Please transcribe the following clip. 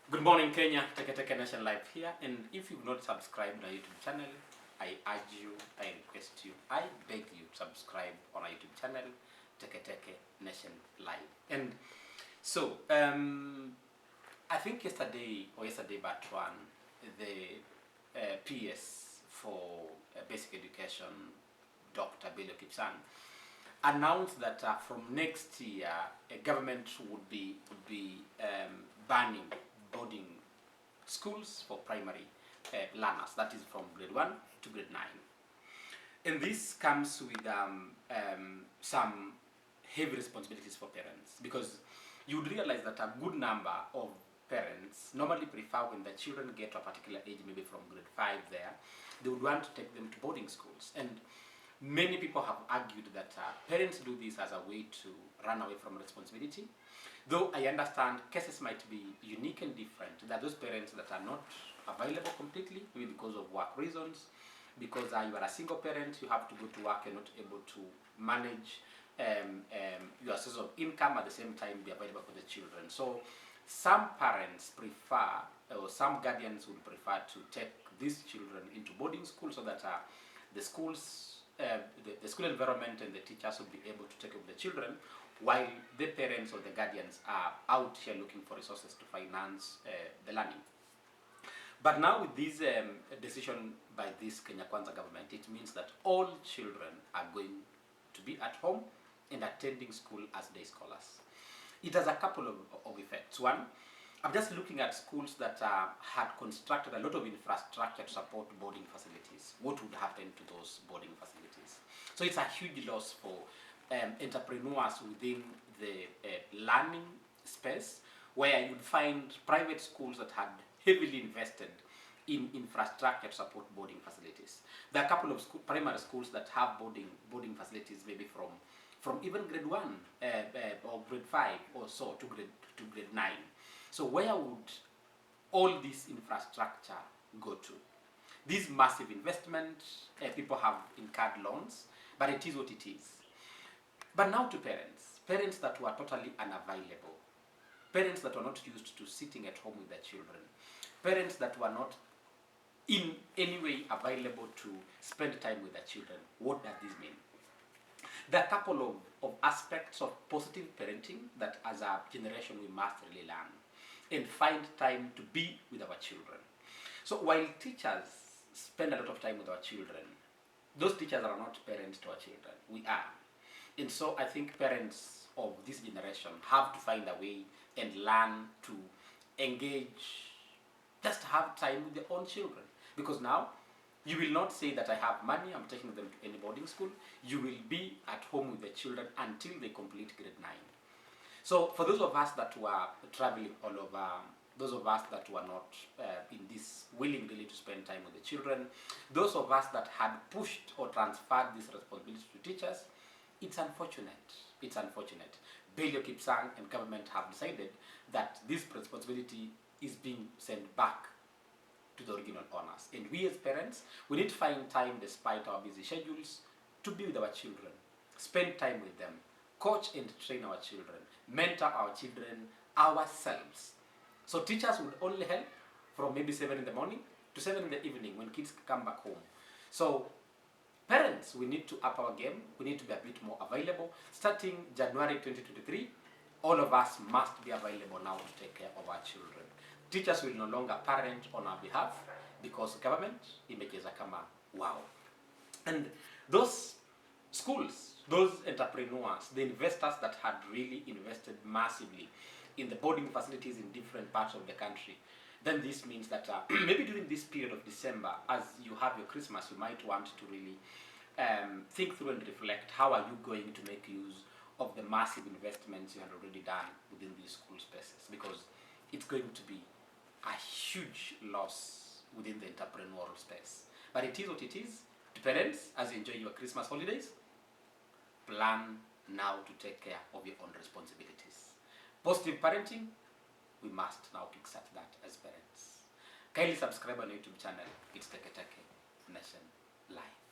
Good morning, Kenya. Teke Nation Live here. And if you've not subscribed to our YouTube channel, I urge you, I request you, I beg you to subscribe on our YouTube channel, Teke Nation Live. And so, I think yesterday but one, the PS for basic education, Dr. Belio Kipsang, announced that from next year, a government would be banning boarding schools for primary learners, that is from grade 1 to grade 9. And this comes with some heavy responsibilities for parents, because you would realize that a good number of parents normally prefer when the children get to a particular age, maybe from grade 5 there, they would want to take them to boarding schools. And many people have argued that parents do this as a way to run away from responsibility. Though I understand cases might be unique and different. There are those parents that are not available completely, maybe because of work reasons, because you are a single parent, you have to go to work and not able to manage your source of income, at the same time be available for the children. So some parents prefer, or some guardians would prefer to take these children into boarding school so that the schools, the school environment and the teachers will be able to take care of the children, while the parents or the guardians are out here looking for resources to finance the learning. But now with this decision by this Kenya Kwanza government, it means that all children are going to be at home and attending school as day scholars. It has a couple of effects. One, I'm just looking at schools that had constructed a lot of infrastructure to support boarding facilities. What would happen to those boarding facilities? So it's a huge loss for entrepreneurs within the learning space, where you'd find private schools that had heavily invested in infrastructure to support boarding facilities. There are a couple of primary schools that have boarding facilities, maybe from even grade 1 or grade 5 or so to grade 9. So where would all this infrastructure go to? This massive investment, people have incurred loans, but it is what it is. But now to parents that were totally unavailable, parents that were not used to sitting at home with their children, parents that were not in any way available to spend time with their children. What does this mean? There are a couple of aspects of positive parenting that as a generation we must really learn and find time to be with our children. So while teachers spend a lot of time with our children, those teachers are not parents to our children. We are. And so I think parents of this generation have to find a way and learn to engage, just have time with their own children. Because now, you will not say that I have money, I'm taking them to any boarding school. You will be at home with the children until they complete grade 9. So for those of us that were traveling all over, those of us that were not in this willing really to spend time with the children, those of us that had pushed or transferred this responsibility to teachers, it's unfortunate. It's unfortunate. Belio Kipsang and government have decided that this responsibility is being sent back to the original owners. And we as parents, we need to find time, despite our busy schedules, to be with our children, spend time with them, coach and train our children, mentor our children ourselves. So teachers would only help from maybe 7 in the morning to 7 in the evening when kids come back home. So parents, we need to up our game. We need to be a bit more available. Starting January 2023, all of us must be available now to take care of our children. Teachers will no longer parent on our behalf because government images are kama wow. And those schools, those entrepreneurs, the investors that had really invested massively in the boarding facilities in different parts of the country, then this means that maybe during this period of December, as you have your Christmas, you might want to really think through and reflect, how are you going to make use of the massive investments you had already done within these school spaces, because it's going to be a huge loss within the entrepreneurial space. But it is what it is. To parents, as you enjoy your Christmas holidays, plan now to take care of your own responsibilities. Positive parenting, we must now kickstart that as parents. Kindly subscribe on our YouTube channel. It's Teke Nation Live.